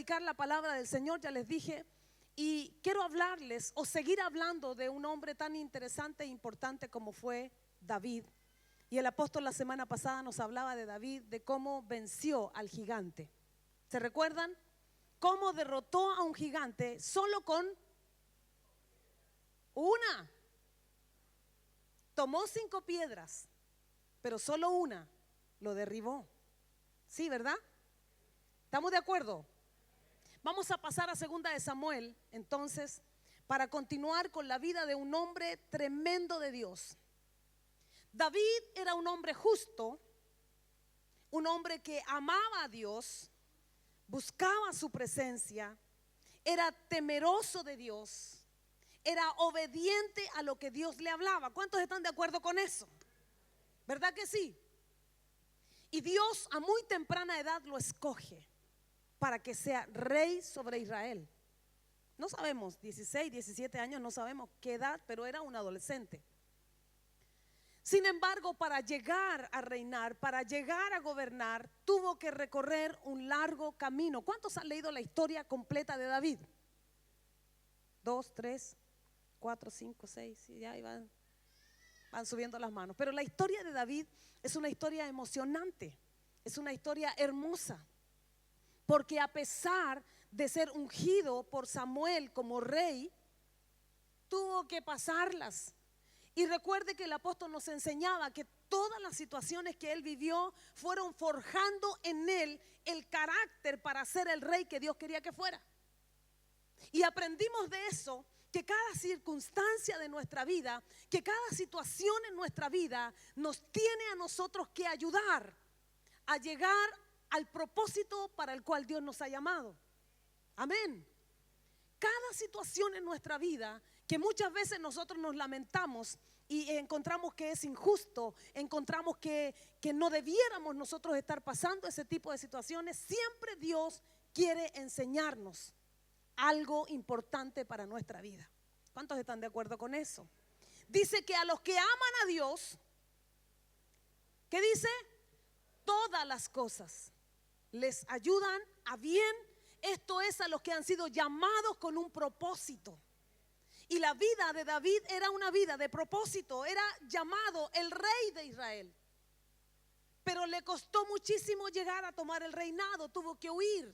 predicar la palabra del Señor, ya les dije, y quiero hablarles o seguir hablando de un hombre tan interesante e importante como fue David. Y el apóstol la semana pasada nos hablaba de David, de cómo venció al gigante. ¿Se recuerdan? Cómo derrotó a un gigante solo con una. Tomó 5 piedras, pero solo una lo derribó. Sí, ¿verdad? ¿Estamos de acuerdo? Vamos a pasar a 2 de Samuel, entonces, para continuar con la vida de un hombre tremendo de Dios. David era un hombre justo, un hombre que amaba a Dios, buscaba su presencia, era temeroso de Dios, era obediente a lo que Dios le hablaba. ¿Cuántos están de acuerdo con eso? ¿Verdad que sí? Y Dios a muy temprana edad lo escoge para que sea rey sobre Israel. No sabemos, 16, 17 años, no sabemos qué edad, pero era un adolescente. Sin embargo, para llegar a reinar, para llegar a gobernar, tuvo que recorrer un largo camino. ¿Cuántos han leído la historia completa de David? 2, 3, 4, 5, 6, y ya van subiendo las manos. Pero la historia de David es una historia emocionante, es una historia hermosa, porque a pesar de ser ungido por Samuel como rey, tuvo que pasarlas. Y recuerde que el apóstol nos enseñaba que todas las situaciones que él vivió fueron forjando en él el carácter para ser el rey que Dios quería que fuera. Y aprendimos de eso, que cada circunstancia de nuestra vida, que cada situación en nuestra vida nos tiene a nosotros que ayudar a llegar al propósito para el cual Dios nos ha llamado. Amén. Cada situación en nuestra vida que muchas veces nosotros nos lamentamos y encontramos que es injusto, encontramos que no debiéramos nosotros estar pasando ese tipo de situaciones, siempre Dios quiere enseñarnos algo importante para nuestra vida. ¿Cuántos están de acuerdo con eso? Dice que a los que aman a Dios, ¿qué dice? Todas las cosas les ayudan a bien. Esto es, a los que han sido llamados con un propósito. Y la vida de David era una vida de propósito. Era llamado el rey de Israel. Pero le costó muchísimo llegar a tomar el reinado. Tuvo que huir,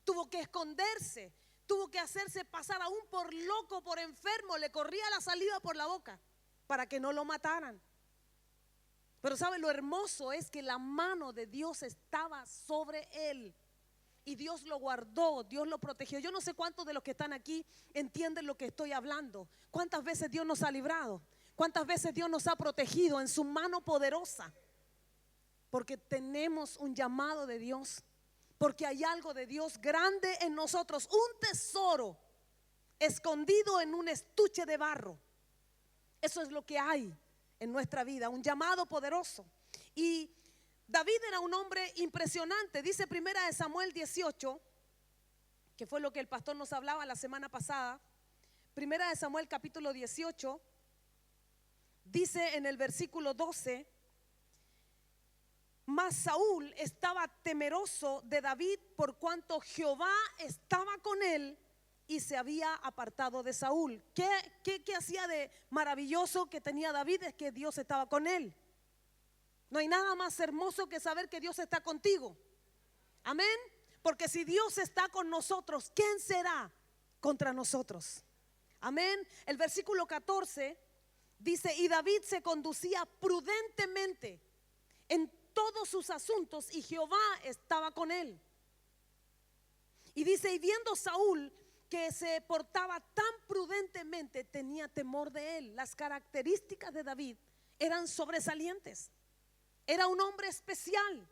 tuvo que esconderse, tuvo que hacerse pasar aún por loco, por enfermo. Le corría la saliva por la boca para que no lo mataran. Pero ¿sabe? Lo hermoso es que la mano de Dios estaba sobre él. Y Dios lo guardó, Dios lo protegió. Yo no sé cuántos de los que están aquí entienden lo que estoy hablando. ¿Cuántas veces Dios nos ha librado? ¿Cuántas veces Dios nos ha protegido en su mano poderosa? Porque tenemos un llamado de Dios. Porque hay algo de Dios grande en nosotros. Un tesoro escondido en un estuche de barro. Eso es lo que hay en nuestra vida. Un llamado poderoso. Y David era un hombre impresionante. Dice 1 de Samuel 18, que fue lo que el pastor nos hablaba la semana pasada. 1 de Samuel capítulo 18, dice en el versículo 12: mas Saúl estaba temeroso de David por cuanto Jehová estaba con él y se había apartado de Saúl. ¿Qué hacía de maravilloso que tenía David? Es que Dios estaba con él. No hay nada más hermoso que saber que Dios está contigo. Amén. Porque si Dios está con nosotros, ¿quién será contra nosotros? Amén. El versículo 14 dice: y David se conducía prudentemente en todos sus asuntos y Jehová estaba con él. Y dice: y viendo Saúl que se portaba tan prudentemente, tenía temor de él. Las características de David eran sobresalientes. Era un hombre especial.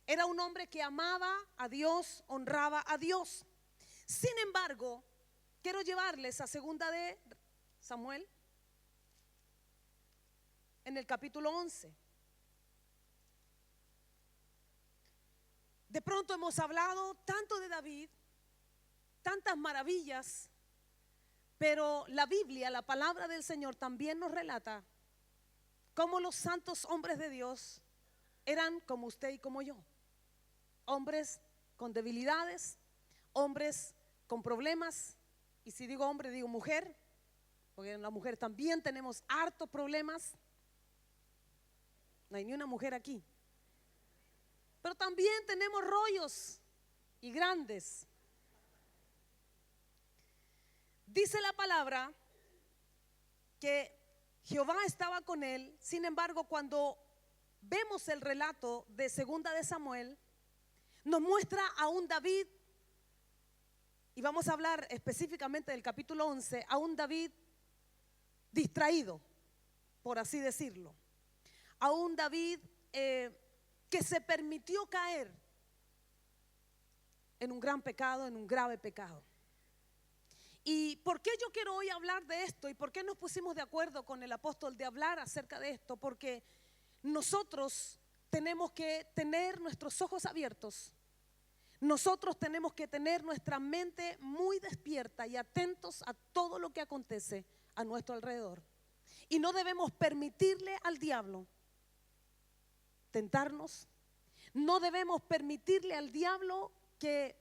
Era un hombre que amaba a Dios, honraba a Dios. Sin embargo, quiero llevarles a 2 de Samuel, en el capítulo 11. De pronto hemos hablado tanto de David, tantas maravillas, pero la Biblia, la palabra del Señor, también nos relata cómo los santos hombres de Dios eran como usted y como yo. Hombres con debilidades, hombres con problemas, y si digo hombre digo mujer, porque en la mujer también tenemos hartos problemas. No hay ni una mujer aquí. Pero también tenemos rollos y grandes. Dice la palabra que Jehová estaba con él. Sin embargo, cuando vemos el relato de segunda de Samuel, nos muestra a un David, y vamos a hablar específicamente del capítulo 11, a un David distraído, por así decirlo, a un David que se permitió caer en un gran pecado, en un grave pecado. ¿Y por qué yo quiero hoy hablar de esto? ¿Y por qué nos pusimos de acuerdo con el apóstol de hablar acerca de esto? Porque nosotros tenemos que tener nuestros ojos abiertos. Nosotros tenemos que tener nuestra mente muy despierta y atentos a todo lo que acontece a nuestro alrededor. Y no debemos permitirle al diablo tentarnos. No debemos permitirle al diablo que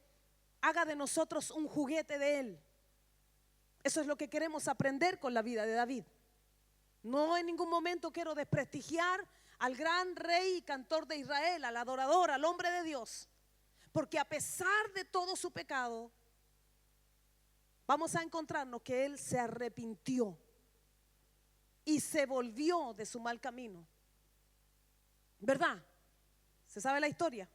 haga de nosotros un juguete de él. Eso es lo que queremos aprender con la vida de David. No en ningún momento quiero desprestigiar al gran rey y cantor de Israel, al adorador, al hombre de Dios. Porque a pesar de todo su pecado, vamos a encontrarnos que él se arrepintió y se volvió de su mal camino. ¿Verdad? ¿Se sabe la historia?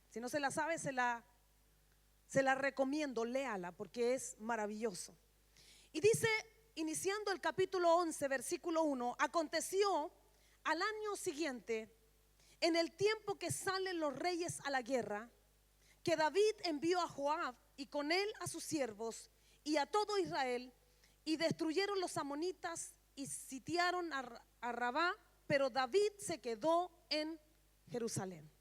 Si no se la sabe, se la recomiendo, léala porque es maravilloso. Y dice, iniciando el capítulo 11, versículo 1, aconteció al año siguiente, en el tiempo que salen los reyes a la guerra, que David envió a Joab y con él a sus siervos y a todo Israel, y destruyeron los amonitas y sitiaron a Rabá, pero David se quedó en Jerusalén.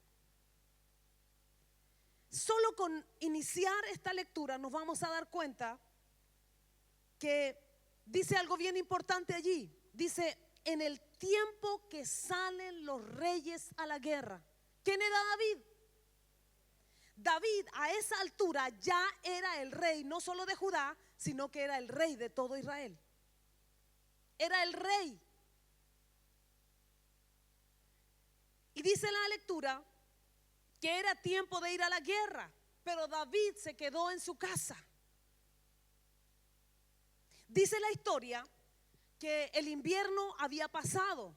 Solo con iniciar esta lectura nos vamos a dar cuenta que dice algo bien importante allí. Dice, en el tiempo que salen los reyes a la guerra. ¿Quién era David? David a esa altura ya era el rey, no solo de Judá, sino que era el rey de todo Israel. Era el rey. Y dice la lectura que era tiempo de ir a la guerra, pero David se quedó en su casa. Dice la historia que el invierno había pasado,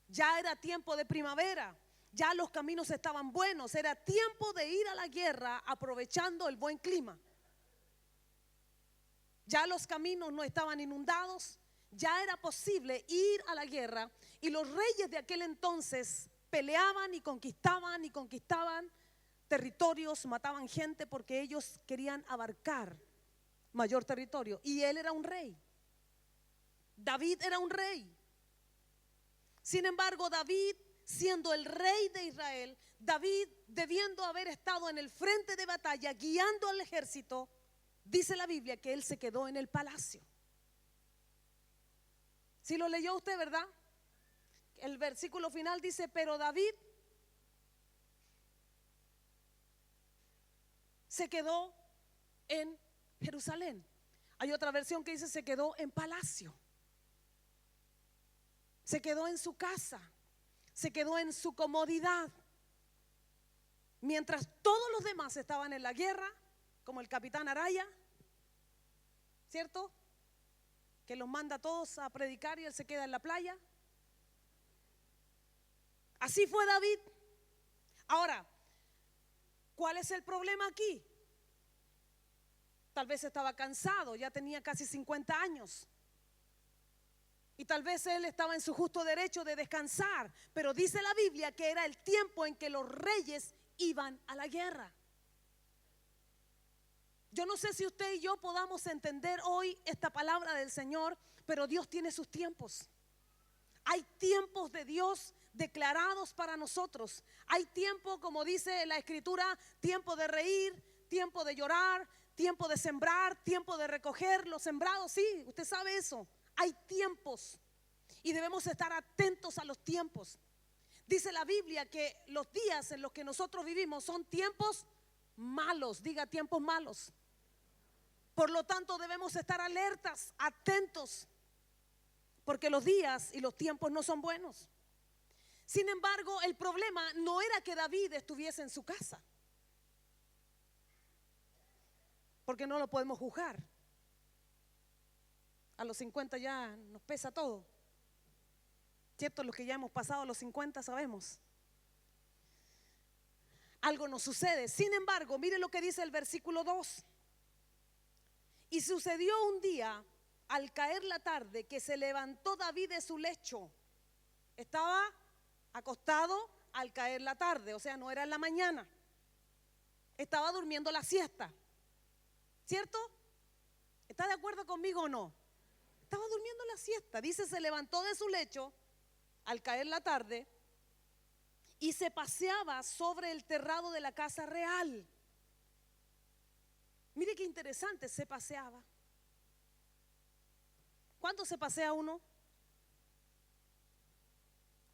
ya era tiempo de primavera, ya los caminos estaban buenos, era tiempo de ir a la guerra aprovechando el buen clima. Ya los caminos no estaban inundados, ya era posible ir a la guerra, y los reyes de aquel entonces peleaban y conquistaban territorios, mataban gente porque ellos querían abarcar mayor territorio, y él era un rey. David era un rey. Sin embargo, David, siendo el rey de Israel, David debiendo haber estado en el frente de batalla guiando al ejército, dice la Biblia que él se quedó en el palacio. Si lo leyó usted, ¿verdad? El versículo final dice, pero David se quedó en Jerusalén. Hay otra versión que dice se quedó en palacio. Se quedó en su casa. Se quedó en su comodidad. Mientras todos los demás estaban en la guerra, como el capitán Araya, ¿cierto? Que los manda a todos a predicar y él se queda en la playa. Así fue David. Ahora, ¿cuál es el problema aquí? Tal vez estaba cansado, ya tenía casi 50 años. Y tal vez él estaba en su justo derecho de descansar. Pero dice la Biblia que era el tiempo en que los reyes iban a la guerra. Yo no sé si usted y yo podamos entender hoy esta palabra del Señor, pero Dios tiene sus tiempos. Hay tiempos de Dios declarados para nosotros. Hay tiempo, como dice la Escritura, tiempo de reír, tiempo de llorar, tiempo de sembrar, tiempo de recoger los sembrados. Sí, usted sabe eso. Hay tiempos y debemos estar atentos a los tiempos. Dice la Biblia que los días en los que nosotros vivimos son tiempos malos. Diga, tiempos malos. Por lo tanto, debemos estar alertas, atentos, porque los días y los tiempos no son buenos. Sin embargo, el problema no era que David estuviese en su casa, porque no lo podemos juzgar. A los 50 ya nos pesa todo, ¿cierto? Los que ya hemos pasado a los 50 sabemos. Algo nos sucede. Sin embargo, mire lo que dice el versículo 2. Y sucedió un día, al caer la tarde, que se levantó David de su lecho. Estaba acostado al caer la tarde, o sea, no era en la mañana. Estaba durmiendo la siesta, ¿cierto? ¿Está de acuerdo conmigo o no? Estaba durmiendo la siesta. Dice, se levantó de su lecho al caer la tarde y se paseaba sobre el terrado de la casa real. Mire qué interesante, se paseaba. ¿Cuándo se pasea uno?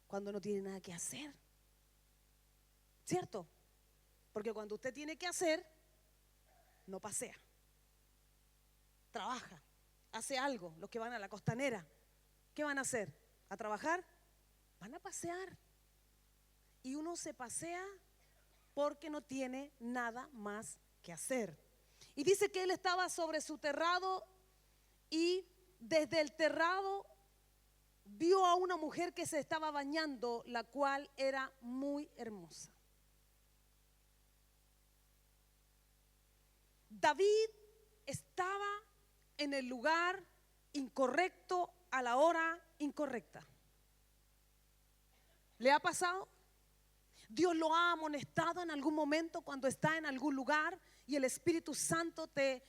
Cuando no tiene nada que hacer, ¿cierto? Porque cuando usted tiene que hacer, no pasea, trabaja, hace algo. Los que van a la costanera, ¿qué van a hacer? ¿A trabajar? Van a pasear. Y uno se pasea porque no tiene nada más que hacer. Y dice que él estaba sobre su terrado y desde el terrado vio a una mujer que se estaba bañando, la cual era muy hermosa. David estaba en el lugar incorrecto a la hora incorrecta. ¿Le ha pasado? Dios lo ha amonestado en algún momento cuando está en algún lugar y el Espíritu Santo te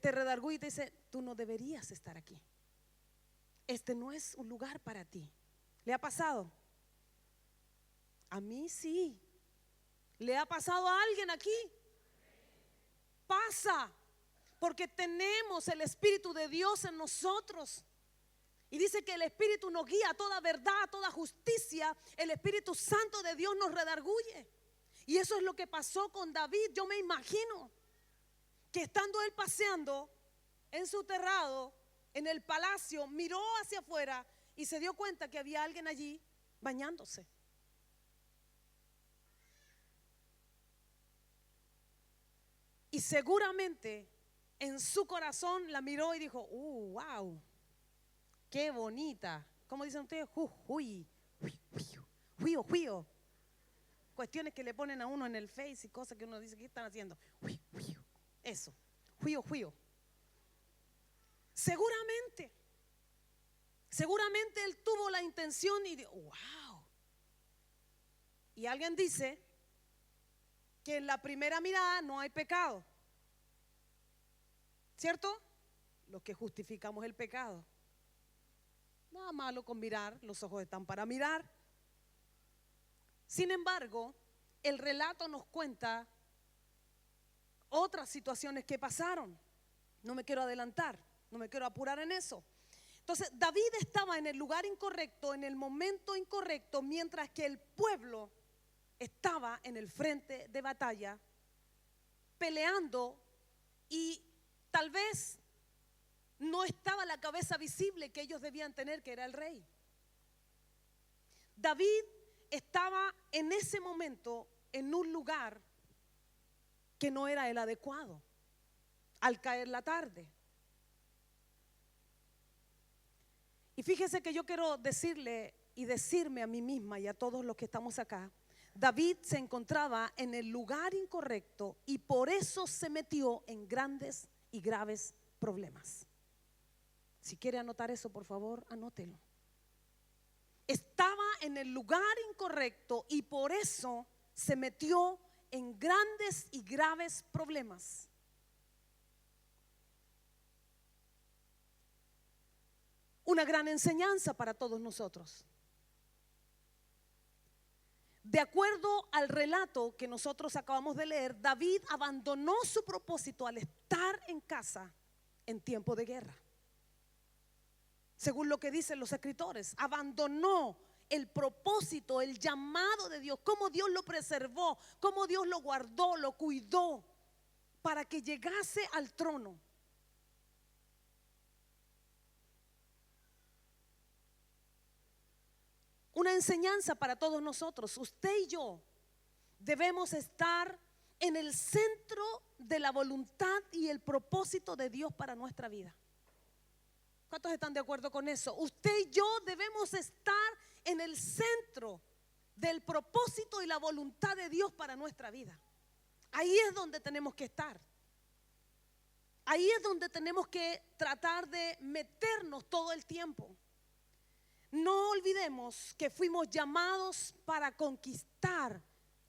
redarguye y te dice, tú no deberías estar aquí. Este no es un lugar para ti. ¿Le ha pasado? A mí sí. ¿Le ha pasado a alguien aquí? Pasa, porque tenemos el Espíritu de Dios en nosotros. Y dice que el Espíritu nos guía a toda verdad, a toda justicia. El Espíritu Santo de Dios nos redarguye. Y eso es lo que pasó con David. Yo me imagino que estando él paseando en su terrado, en el palacio, miró hacia afuera y se dio cuenta que había alguien allí bañándose. Y seguramente en su corazón la miró y dijo, wow, qué bonita. ¿Cómo dicen ustedes? Juío. Cuestiones que le ponen a uno en el Face y cosas que uno dice, ¿qué están haciendo? Eso, juío. Seguramente él tuvo la intención y dijo, wow. Y alguien dice que en la primera mirada no hay pecado, ¿cierto? Los que justificamos el pecado. Nada malo con mirar, los ojos están para mirar. Sin embargo, el relato nos cuenta otras situaciones que pasaron. No me quiero adelantar, no me quiero apurar en eso. Entonces, David estaba en el lugar incorrecto, en el momento incorrecto, mientras que el pueblo estaba en el frente de batalla, peleando, y tal vez no estaba la cabeza visible que ellos debían tener, que era el rey. David estaba en ese momento en un lugar que no era el adecuado, al caer la tarde. Y fíjese que yo quiero decirle y decirme a mí misma y a todos los que estamos acá, David se encontraba en el lugar incorrecto y por eso se metió en grandes y graves problemas. Si quiere anotar eso, por favor, anótelo. Estaba en el lugar incorrecto y por eso se metió en grandes y graves problemas. Una gran enseñanza para todos nosotros. De acuerdo al relato que nosotros acabamos de leer, David abandonó su propósito al estar en casa en tiempo de guerra. Según lo que dicen los escritores, abandonó el propósito, el llamado de Dios, cómo Dios lo preservó, cómo Dios lo guardó, lo cuidó para que llegase al trono. una enseñanza para todos nosotros. Usted y yo debemos estar en el centro de la voluntad y el propósito de Dios para nuestra vida. ¿Cuántos están de acuerdo con eso? Usted y yo debemos estar en el centro del propósito y la voluntad de Dios para nuestra vida. Ahí es donde tenemos que estar. Ahí es donde tenemos que tratar de meternos todo el tiempo. No olvidemos que fuimos llamados para conquistar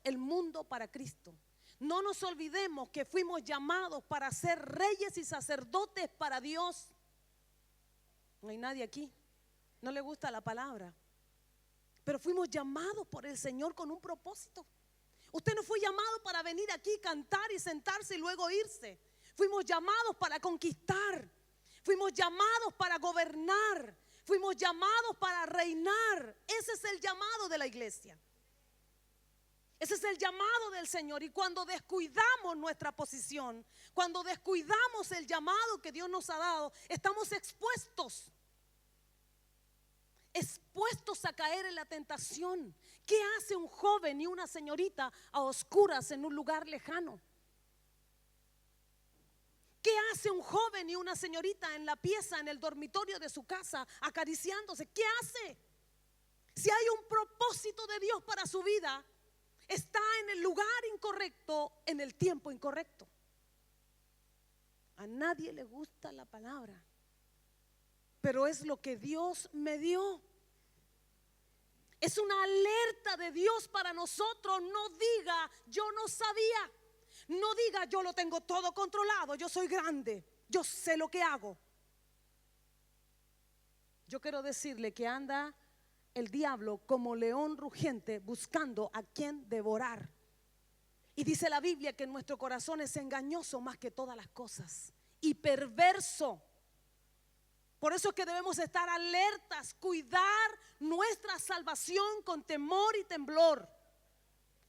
el mundo para Cristo. No nos olvidemos que fuimos llamados para ser reyes y sacerdotes para Dios. No hay nadie aquí, no le gusta la palabra, pero fuimos llamados por el Señor con un propósito. Usted no fue llamado para venir aquí, cantar y sentarse y luego irse. Fuimos llamados para conquistar, fuimos llamados para gobernar, fuimos llamados para reinar. Ese es el llamado de la iglesia. Ese es el llamado del Señor. Y cuando descuidamos nuestra posición, cuando descuidamos el llamado que Dios nos ha dado, estamos expuestos a caer en la tentación. ¿Qué hace un joven y una señorita a oscuras en un lugar lejano? ¿Qué hace un joven y una señorita en la pieza, en el dormitorio de su casa, acariciándose? ¿Qué hace? Si hay un propósito de Dios para su vida, está en el lugar incorrecto, en el tiempo incorrecto. A nadie le gusta la palabra, pero es lo que Dios me dio. Es una alerta de Dios para nosotros. No diga yo no sabía. No diga yo lo tengo todo controlado, yo soy grande, yo sé lo que hago. Yo quiero decirle que anda el diablo como león rugiente buscando a quien devorar. Y dice la Biblia que nuestro corazón es engañoso más que todas las cosas y perverso. Por eso es que debemos estar alertas, cuidar nuestra salvación con temor y temblor.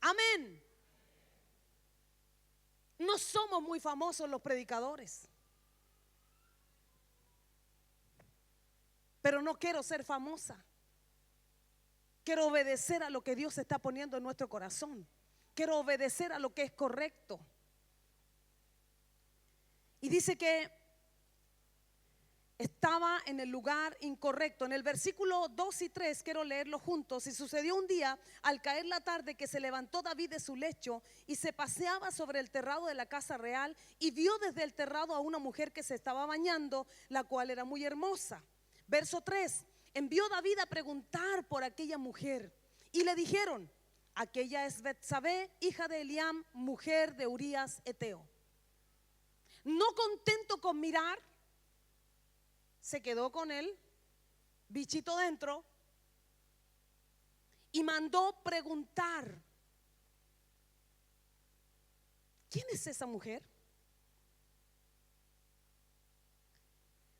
Amén. No somos muy famosos los predicadores, pero no quiero ser famosa. Quiero obedecer a lo que Dios está poniendo en nuestro corazón. Quiero obedecer a lo que es correcto. Y dice que estaba en el lugar incorrecto. En el versículo 2 y 3 quiero leerlo juntos. Y sucedió un día al caer la tarde que se levantó David de su lecho y se paseaba sobre el terrado de la casa real y vio desde el terrado a una mujer que se estaba bañando, la cual era muy hermosa. Verso 3: envió David a preguntar por aquella mujer y le dijeron: aquella es Betsabé, hija de Eliam, mujer de Urías Eteo. No contento con mirar, se quedó con él, bichito dentro, y mandó preguntar: ¿quién es esa mujer?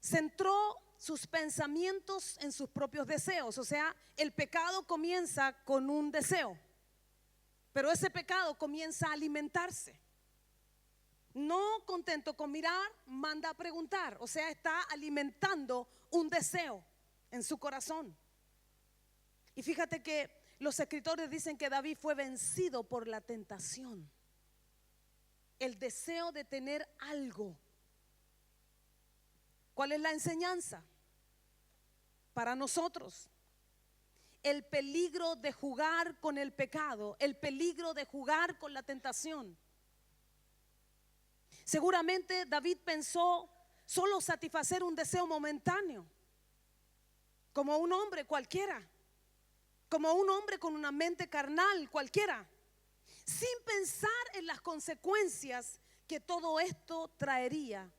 Centró sus pensamientos en sus propios deseos. O sea, el pecado comienza con un deseo, pero ese pecado comienza a alimentarse. No contento con mirar, manda a preguntar. O sea, está alimentando un deseo en su corazón. Y fíjate que los escritores dicen que David fue vencido por la tentación, el deseo de tener algo. ¿Cuál es la enseñanza para nosotros? El peligro de jugar con el pecado, el peligro de jugar con la tentación. Seguramente David pensó solo satisfacer un deseo momentáneo, como un hombre cualquiera, como un hombre con una mente carnal cualquiera, sin pensar en las consecuencias que todo esto traería.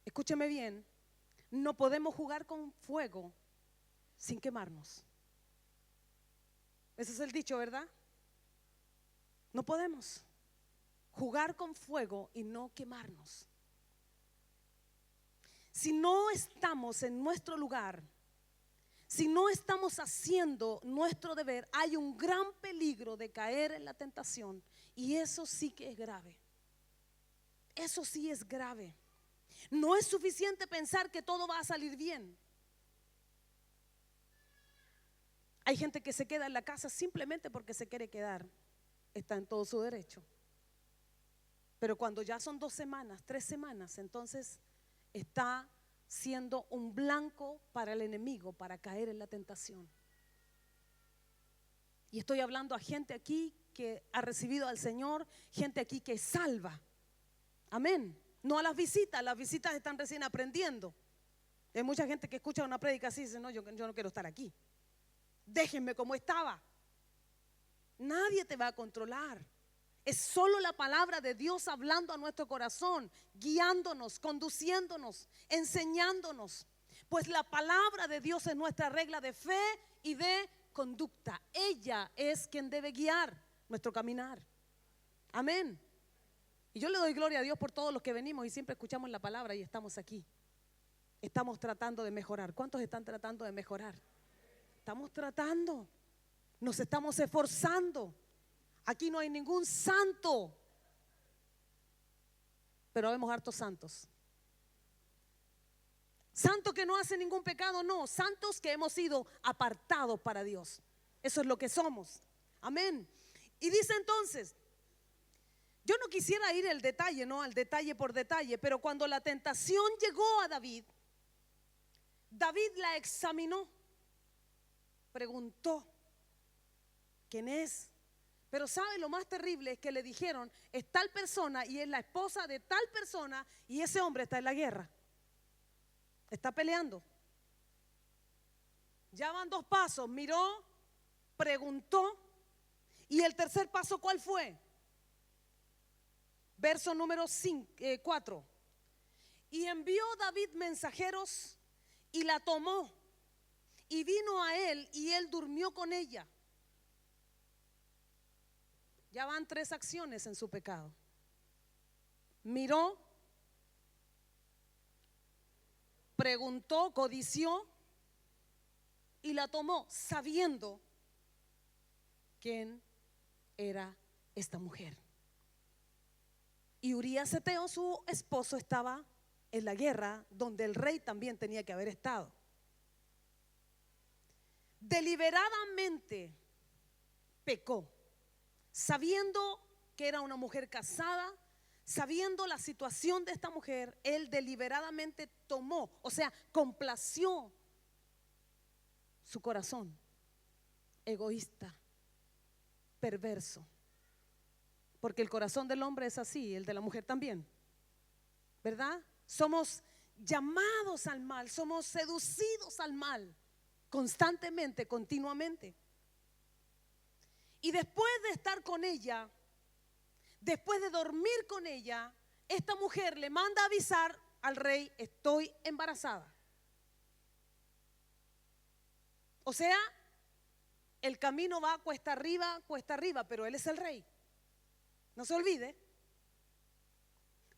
Escúcheme bien, no podemos jugar con fuego sin quemarnos. Ese es el dicho, ¿verdad? No podemos jugar con fuego y no quemarnos. Si no estamos en nuestro lugar, si no estamos haciendo nuestro deber, hay un gran peligro de caer en la tentación. Y eso sí que es grave. Eso sí es grave. No es suficiente pensar que todo va a salir bien. Hay gente que se queda en la casa simplemente porque se quiere quedar. Está en todo su derecho. Pero cuando ya son 2 semanas, 3 semanas, entonces está siendo un blanco para el enemigo, para caer en la tentación. Y estoy hablando a gente aquí que ha recibido al Señor, gente aquí que es salva. Amén. No a las visitas están recién aprendiendo. Hay mucha gente que escucha una prédica así y dice, no, yo no quiero estar aquí. Déjenme como estaba. Nadie te va a controlar. Es solo la palabra de Dios hablando a nuestro corazón, guiándonos, conduciéndonos, enseñándonos. Pues la palabra de Dios es nuestra regla de fe y de conducta. Ella es quien debe guiar nuestro caminar. Amén. Y yo le doy gloria a Dios por todos los que venimos y siempre escuchamos la palabra y estamos aquí. Estamos tratando de mejorar. ¿Cuántos están tratando de mejorar? Estamos tratando. Nos estamos esforzando. Aquí no hay ningún santo, pero vemos hartos santos. Santos que no hacen ningún pecado, no. Santos que hemos sido apartados para Dios. Eso es lo que somos. Amén. Y dice entonces, yo no quisiera ir al detalle, no, al detalle por detalle, pero cuando la tentación llegó a David, David la examinó, preguntó, ¿quién es? Pero ¿sabe lo más terrible? Es que le dijeron, es tal persona y es la esposa de tal persona y ese hombre está en la guerra. Está peleando. Ya van 2 pasos, miró, preguntó y el tercer paso, ¿cuál fue? Verso número 4. Y envió David mensajeros y la tomó y vino a él y él durmió con ella. Ya van 3 acciones en su pecado. Miró, preguntó, codició y la tomó sabiendo quién era esta mujer. Y Urías Eteo, su esposo, estaba en la guerra donde el rey también tenía que haber estado. Deliberadamente pecó, sabiendo que era una mujer casada, sabiendo la situación de esta mujer, él deliberadamente tomó, o sea, complació su corazón, egoísta, perverso. Porque el corazón del hombre es así, el de la mujer también, ¿verdad? Somos llamados al mal, somos seducidos al mal constantemente, continuamente. Y después de estar con ella, después de dormir con ella, esta mujer le manda a avisar al rey, estoy embarazada. O sea, el camino va cuesta arriba, pero él es el rey. No se olvide.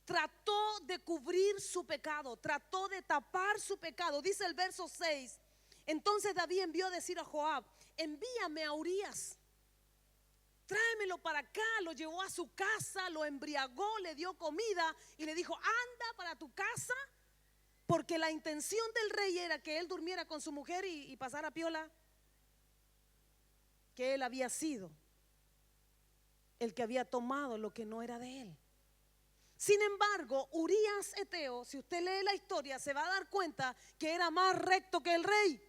Trató de cubrir su pecado, trató de tapar su pecado. Dice el verso 6, entonces David envió a decir a Joab, envíame a Urías. Tráemelo para acá, lo llevó a su casa, lo embriagó, le dio comida y le dijo, anda para tu casa, porque la intención del rey era que él durmiera con su mujer y pasara piola, que él había sido el que había tomado lo que no era de él. Sin embargo, Urías Eteo, si usted lee la historia, se va a dar cuenta que era más recto que el rey.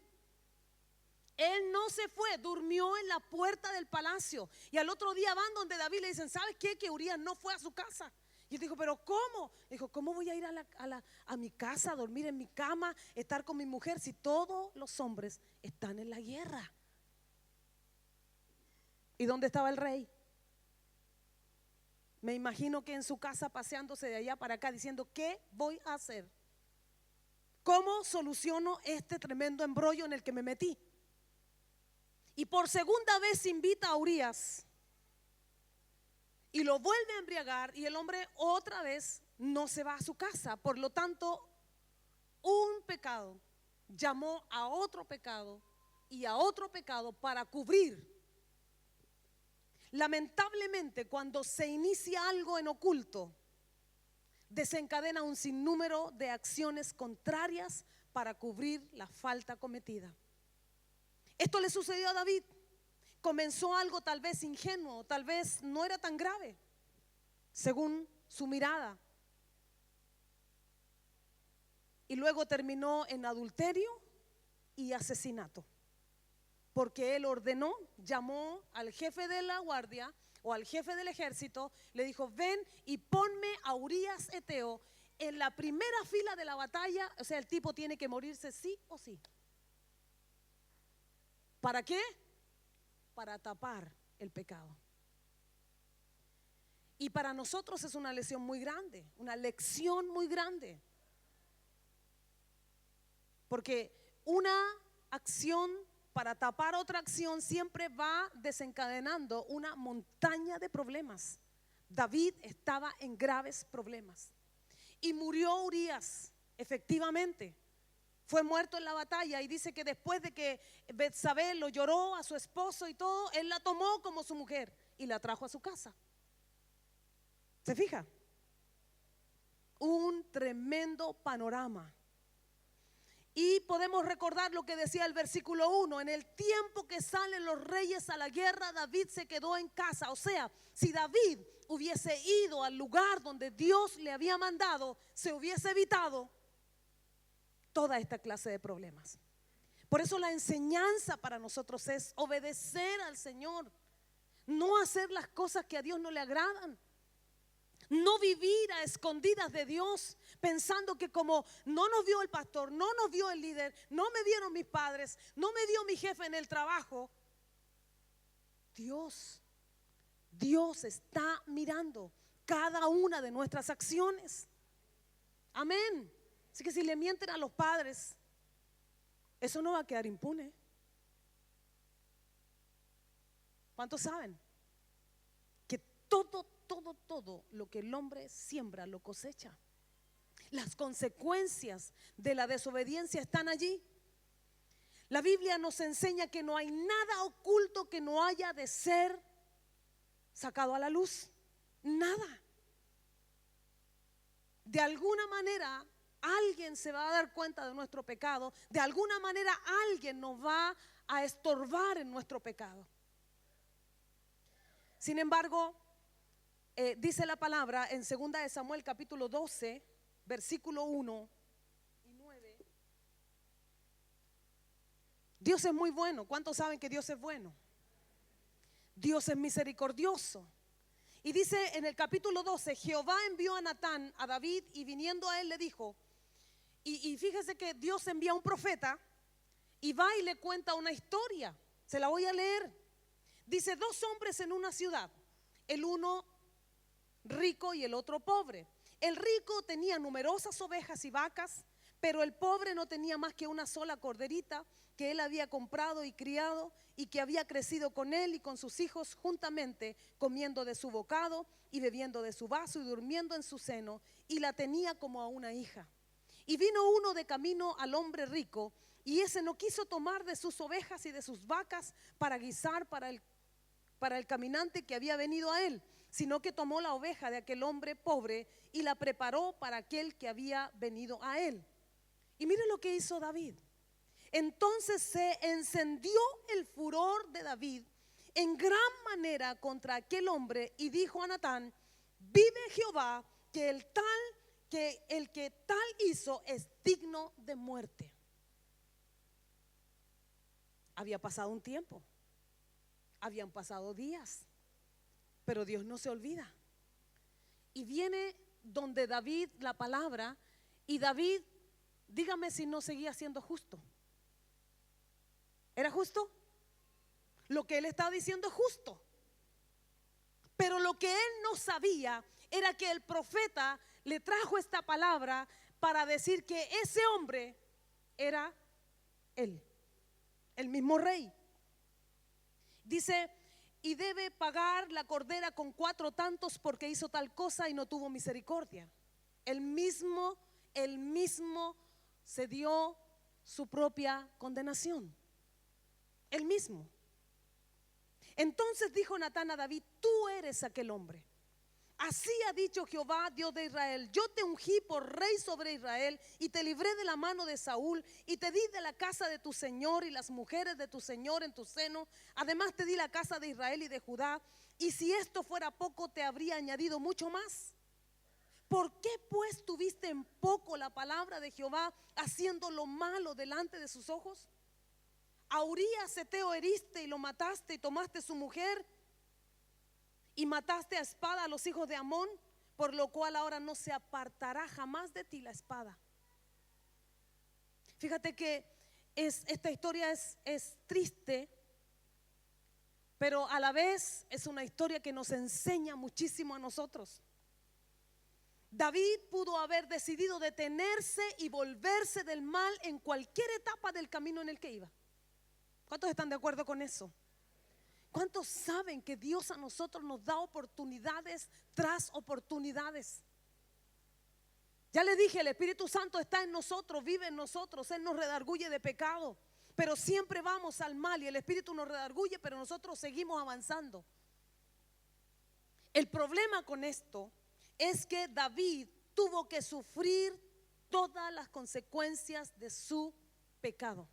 Él no se fue, durmió en la puerta del palacio. Y al otro día van donde David le dicen, ¿sabes qué? Que Urías no fue a su casa. Y él dijo, ¿pero cómo? Dijo, ¿cómo voy a ir a mi casa, a dormir en mi cama, estar con mi mujer si todos los hombres están en la guerra? ¿Y dónde estaba el rey? Me imagino que en su casa paseándose de allá para acá diciendo, ¿qué voy a hacer? ¿Cómo soluciono este tremendo embrollo en el que me metí? Y por segunda vez invita a Urías y lo vuelve a embriagar y el hombre otra vez no se va a su casa. Por lo tanto, un pecado llamó a otro pecado y a otro pecado para cubrir. Lamentablemente, cuando se inicia algo en oculto, desencadena un sinnúmero de acciones contrarias para cubrir la falta cometida. Esto le sucedió a David. Comenzó algo tal vez ingenuo, tal vez no era tan grave, según su mirada. Y luego terminó en adulterio y asesinato. Porque él ordenó, llamó al jefe de la guardia o al jefe del ejército, le dijo: ven y ponme a Urías Eteo en la primera fila de la batalla. O sea, el tipo tiene que morirse sí o sí. ¿Para qué? Para tapar el pecado. Y para nosotros es una lección muy grande, una lección muy grande. Porque una acción para tapar otra acción siempre va desencadenando una montaña de problemas. David estaba en graves problemas. Y murió Urías, efectivamente. Fue muerto en la batalla, y dice que después de que Betsabé lo lloró a su esposo y todo, él la tomó como su mujer y la trajo a su casa. ¿Se fija? Un tremendo panorama. Y podemos recordar lo que decía el versículo 1: en el tiempo que salen los reyes a la guerra, David se quedó en casa. O sea, si David hubiese ido al lugar donde Dios le había mandado, se hubiese evitado toda esta clase de problemas. Por eso la enseñanza para nosotros es obedecer al Señor, no hacer las cosas que a Dios no le agradan. No vivir a escondidas de Dios, pensando que como no nos vio el pastor, no nos vio el líder, no me vieron mis padres, no me vio mi jefe en el trabajo, Dios está mirando cada una de nuestras acciones. Amén. Así que si le mienten a los padres, eso no va a quedar impune. ¿Cuántos saben que todo lo que el hombre siembra lo cosecha? Las consecuencias de la desobediencia están allí. La Biblia nos enseña que no hay nada oculto que no haya de ser sacado a la luz. Nada. De alguna manera alguien se va a dar cuenta de nuestro pecado. De alguna manera alguien nos va a estorbar en nuestro pecado. Sin embargo, dice la palabra en 2 de Samuel capítulo 12, versículo 1 y 9. Dios es muy bueno. ¿Cuántos saben que Dios es bueno? Dios es misericordioso. Y dice en el capítulo 12: Jehová envió a Natán a David, y viniendo a él le dijo, y fíjese que Dios envía a un profeta y va y le cuenta una historia. Se la voy a leer. Dice: dos hombres en una ciudad, el uno rico y el otro pobre. El rico tenía numerosas ovejas y vacas, pero el pobre no tenía más que una sola corderita que él había comprado y criado, y que había crecido con él y con sus hijos juntamente, comiendo de su bocado y bebiendo de su vaso y durmiendo en su seno, y la tenía como a una hija. Y vino uno de camino al hombre rico, y ese no quiso tomar de sus ovejas y de sus vacas para guisar para el caminante que había venido a él, sino que tomó la oveja de aquel hombre pobre y la preparó para aquel que había venido a él. Y mire lo que hizo David. Entonces se encendió el furor de David en gran manera contra aquel hombre, y dijo a Natán: vive Jehová, que el que tal hizo es digno de muerte. Había pasado un tiempo, habían pasado días, pero Dios no se olvida. Y viene donde David la palabra, y David, dígame si no seguía siendo justo. ¿Era justo? Lo que él estaba diciendo es justo. Pero lo que él no sabía era que el profeta le trajo esta palabra para decir que ese hombre era él, el mismo rey. Dice: y debe pagar la cordera con 4 tantos porque hizo tal cosa y no tuvo misericordia. Él mismo se dio su propia condenación. Él mismo. Entonces dijo Natán a David: tú eres aquel hombre. Así ha dicho Jehová, Dios de Israel: yo te ungí por rey sobre Israel y te libré de la mano de Saúl y te di de la casa de tu señor y las mujeres de tu señor en tu seno. Además te di la casa de Israel y de Judá. Y si esto fuera poco, te habría añadido mucho más. ¿Por qué pues tuviste en poco la palabra de Jehová, haciendo lo malo delante de sus ojos? A Urías Heteo heriste y lo mataste, y tomaste su mujer y mataste a espada a los hijos de Amón, por lo cual ahora no se apartará jamás de ti la espada. Fíjate que esta historia es triste, pero a la vez es una historia que nos enseña muchísimo a nosotros. David pudo haber decidido detenerse y volverse del mal en cualquier etapa del camino en el que iba. ¿Cuántos están de acuerdo con eso? ¿Cuántos saben que Dios a nosotros nos da oportunidades tras oportunidades? Ya le dije, el Espíritu Santo está en nosotros, vive en nosotros. Él nos redarguye de pecado, pero siempre vamos al mal y el Espíritu nos redarguye, pero nosotros seguimos avanzando. El problema con esto es que David tuvo que sufrir todas las consecuencias de su pecado.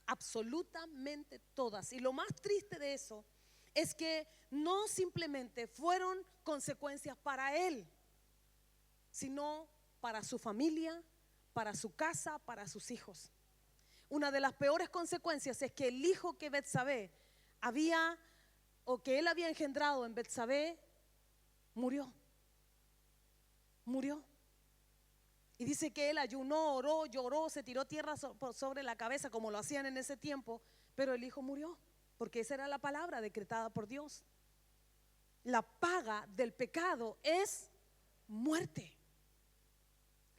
Absolutamente todas. Y lo más triste de eso es que no simplemente fueron consecuencias para él, sino para su familia, para su casa, para sus hijos. Una de las peores consecuencias es que el hijo que Betsabé que él había engendrado en Betsabé murió. Y dice que él ayunó, oró, lloró, se tiró tierra sobre la cabeza como lo hacían en ese tiempo, pero el hijo murió, porque esa era la palabra decretada por Dios. La paga del pecado es muerte.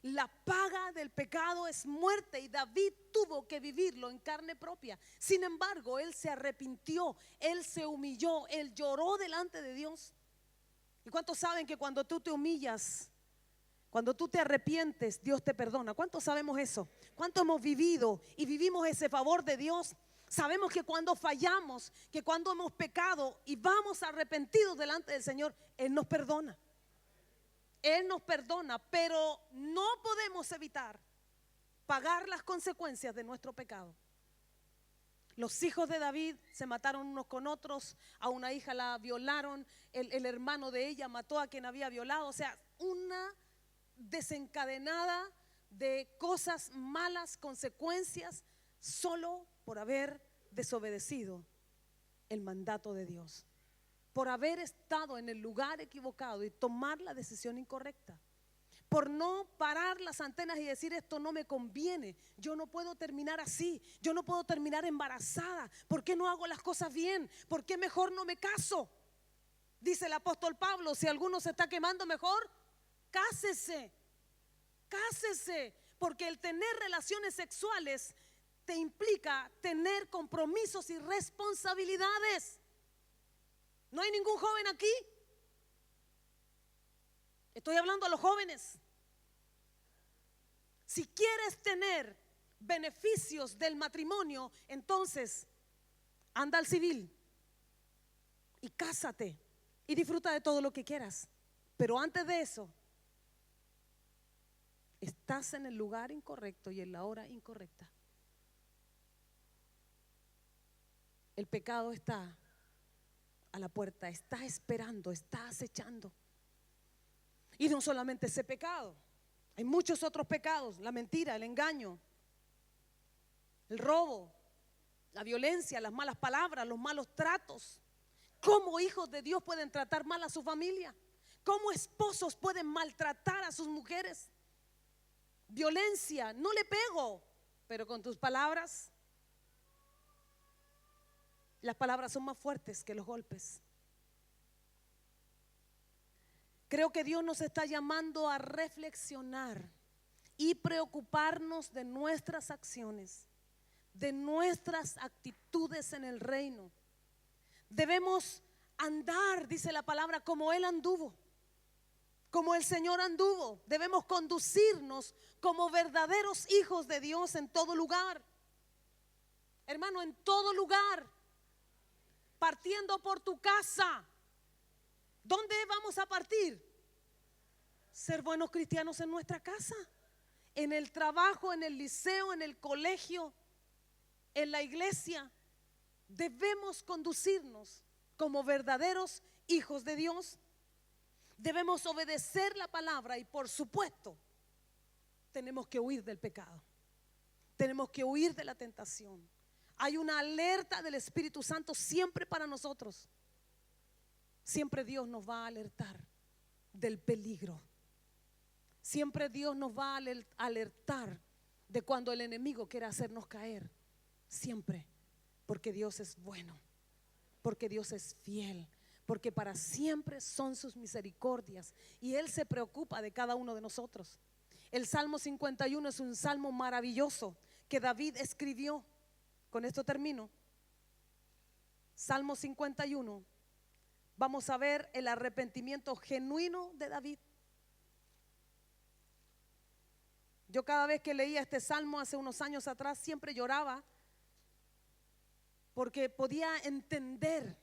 La paga del pecado es muerte, y David tuvo que vivirlo en carne propia. Sin embargo, él se arrepintió, él se humilló, él lloró delante de Dios. ¿Y cuántos saben que cuando tú te humillas, cuando tú te arrepientes, Dios te perdona? ¿Cuántos sabemos eso? ¿Cuántos hemos vivido y vivimos ese favor de Dios? Sabemos que cuando fallamos, que cuando hemos pecado y vamos arrepentidos delante del Señor, Él nos perdona. Él nos perdona, pero no podemos evitar pagar las consecuencias de nuestro pecado. Los hijos de David se mataron unos con otros, a una hija la violaron, el hermano de ella mató a quien había violado. O sea, una desencadenada de cosas malas, consecuencias, solo por haber desobedecido el mandato de Dios, por haber estado en el lugar equivocado y tomar la decisión incorrecta, por no parar las antenas y decir: esto no me conviene, yo no puedo terminar así, yo no puedo terminar embarazada, ¿por qué no hago las cosas bien? ¿Por qué mejor no me caso? Dice el apóstol Pablo: si alguno se está quemando, mejor cásese, porque el tener relaciones sexuales te implica tener compromisos y responsabilidades. ¿No hay ningún joven aquí? Estoy hablando a los jóvenes. Si quieres tener beneficios del matrimonio, entonces anda al civil y cásate y disfruta de todo lo que quieras. Pero antes de eso, estás en el lugar incorrecto y en la hora incorrecta. El pecado está a la puerta, está esperando, está acechando. Y no solamente ese pecado, hay muchos otros pecados: la mentira, el engaño, el robo, la violencia, las malas palabras, los malos tratos. ¿Cómo hijos de Dios pueden tratar mal a su familia? ¿Cómo esposos pueden maltratar a sus mujeres? Violencia: no le pego, pero con tus palabras. Las palabras son más fuertes que los golpes. Creo que Dios nos está llamando a reflexionar y preocuparnos de nuestras acciones, de nuestras actitudes en el reino. Debemos andar, dice la palabra, como Él anduvo, como el Señor anduvo. Debemos conducirnos como verdaderos hijos de Dios en todo lugar. Hermano, en todo lugar, partiendo por tu casa. ¿Dónde vamos a partir? Ser buenos cristianos en nuestra casa, en el trabajo, en el liceo, en el colegio, en la iglesia. Debemos conducirnos como verdaderos hijos de Dios. Debemos obedecer la palabra y, por supuesto, tenemos que huir del pecado. Tenemos que huir de la tentación. Hay una alerta del Espíritu Santo siempre para nosotros. Siempre Dios nos va a alertar del peligro. Siempre Dios nos va a alertar de cuando el enemigo quiera hacernos caer. Siempre. Porque Dios es bueno. Porque Dios es fiel. Porque para siempre son sus misericordias. Y Él se preocupa de cada uno de nosotros. El Salmo 51 es un salmo maravilloso que David escribió. Con esto termino. Salmo 51. Vamos a ver el arrepentimiento genuino de David. Yo cada vez que leía este salmo hace unos años atrás siempre lloraba, porque podía entender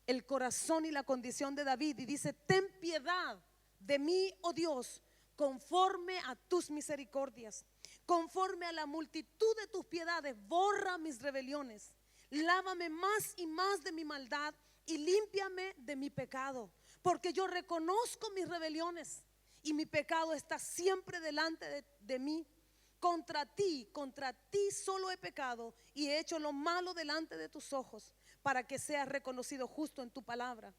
el corazón y la condición de David. Y dice: ten piedad de mí, oh Dios, conforme a tus misericordias, conforme a la multitud de tus piedades, borra mis rebeliones, lávame más y más de mi maldad y límpiame de mi pecado, porque yo reconozco mis rebeliones y mi pecado está siempre delante de mí. Contra ti solo he pecado y he hecho lo malo delante de tus ojos, para que seas reconocido justo en tu palabra.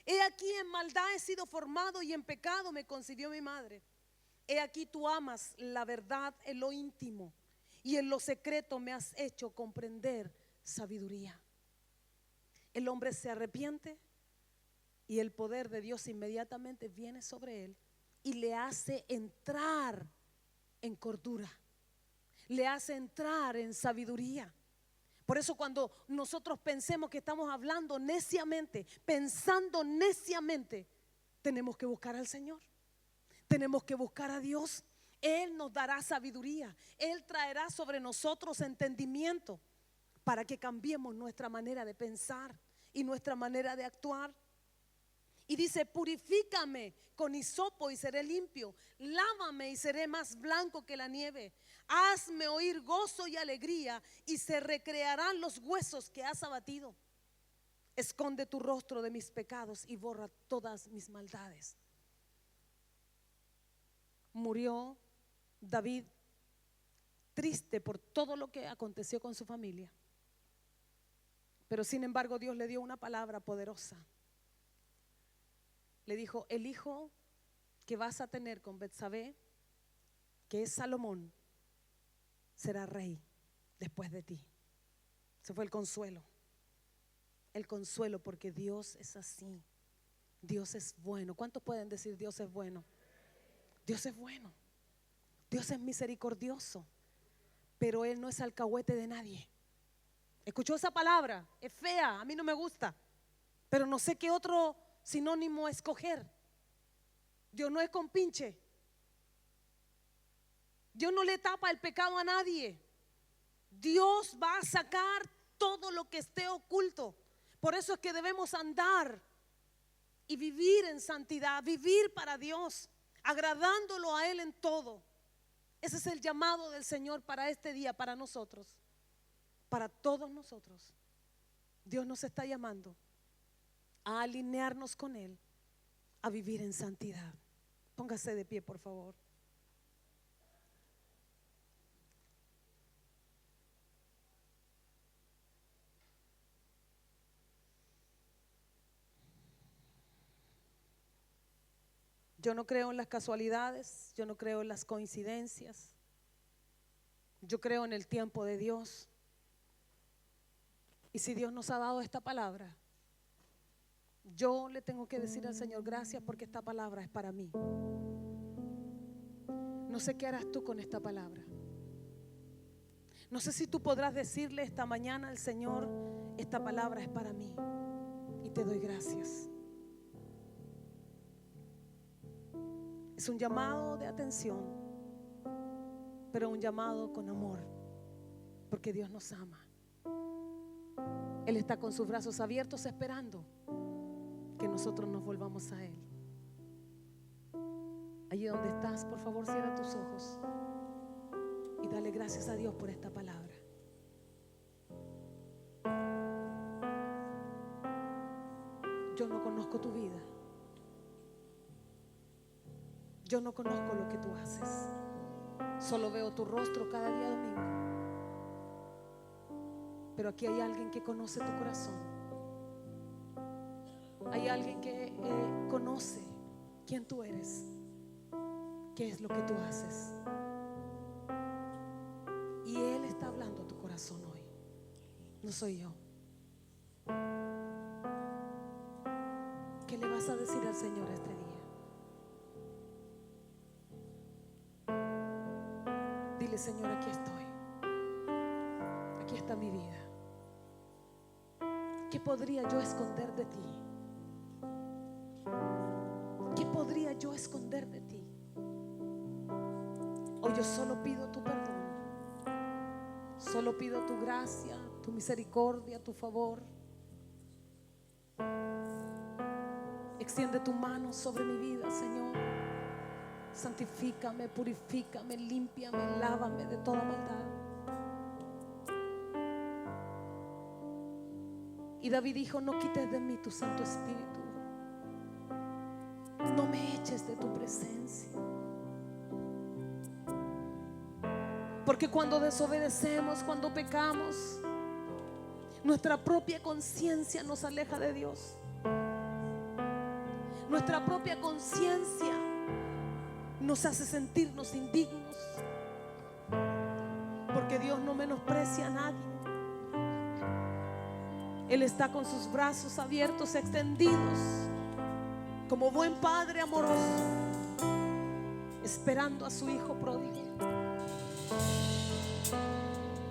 He aquí, en maldad he sido formado y en pecado me concibió mi madre. He aquí, tú amas la verdad en lo íntimo y en lo secreto me has hecho comprender sabiduría. El hombre se arrepiente y el poder de Dios inmediatamente viene sobre él y le hace entrar en cordura, le hace entrar en sabiduría. Por eso cuando nosotros pensemos que estamos hablando neciamente, pensando neciamente, tenemos que buscar al Señor, tenemos que buscar a Dios. Él nos dará sabiduría, Él traerá sobre nosotros entendimiento para que cambiemos nuestra manera de pensar y nuestra manera de actuar. Y dice: purifícame con hisopo y seré limpio, lávame y seré más blanco que la nieve. Hazme oír gozo y alegría y se recrearán los huesos que has abatido. Esconde tu rostro de mis pecados y borra todas mis maldades. Murió David triste por todo lo que aconteció con su familia, pero sin embargo Dios le dio una palabra poderosa. Le dijo: el hijo que vas a tener con Betsabé, que es Salomón, será rey después de ti. Ese fue el consuelo. El consuelo, porque Dios es así. Dios es bueno. ¿Cuántos pueden decir Dios es bueno? Dios es bueno. Dios es misericordioso, pero Él no es alcahuete de nadie. ¿Escuchó esa palabra? Es fea, a mí no me gusta, pero no sé qué otro sinónimo escoger. Dios no es compinche. Dios no le tapa el pecado a nadie. Dios va a sacar todo lo que esté oculto. Por eso es que debemos andar y vivir en santidad, vivir para Dios, agradándolo a Él en todo. Ese es el llamado del Señor para este día, para nosotros, para todos nosotros. Dios nos está llamando a alinearnos con Él, a vivir en santidad. Póngase de pie, por favor. Yo no creo en las casualidades, yo no creo en las coincidencias. Yo creo en el tiempo de Dios. Y si Dios nos ha dado esta palabra, yo le tengo que decir al Señor: gracias, porque esta palabra es para mí. No sé qué harás tú con esta palabra. No sé si tú podrás decirle esta mañana al Señor: esta palabra es para mí y te doy gracias. Es un llamado de atención, pero un llamado con amor, porque Dios nos ama. Él está con sus brazos abiertos esperando que nosotros nosotros nos volvamos a Él. Allí donde estás, por favor, cierra tus ojos y dale gracias a Dios por esta palabra. Yo no conozco tu vida. Yo no conozco lo que tú haces. Solo veo tu rostro cada día domingo. Pero aquí hay alguien que conoce tu corazón. Hay alguien que conoce quién tú eres, qué es lo que tú haces. Y Él está hablando a tu corazón hoy. No soy yo. ¿Qué le vas a decir al Señor este día? Dile: Señor, aquí estoy. Aquí está mi vida. ¿Qué podría yo esconder de ti? ¿Qué podría yo esconder de ti? Hoy yo solo pido tu perdón. Solo pido tu gracia, tu misericordia, tu favor. Extiende tu mano sobre mi vida, Señor. Santifícame, purifícame, límpiame, lávame de toda maldad. Y David dijo: no quites de mí tu Santo Espíritu. No me eches de tu presencia. Porque cuando desobedecemos, cuando pecamos, nuestra propia conciencia nos aleja de Dios. Nuestra propia conciencia nos hace sentirnos indignos. Porque Dios no menosprecia a nadie. Él está con sus brazos abiertos, extendidos, como buen padre amoroso, esperando a su hijo pródigo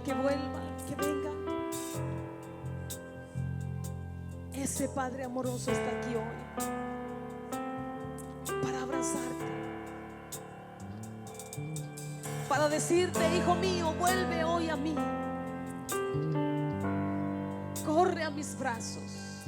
que vuelva, que venga. Ese Padre amoroso está aquí hoy para abrazarte, para decirte: hijo mío, vuelve hoy a mí. Corre a mis brazos.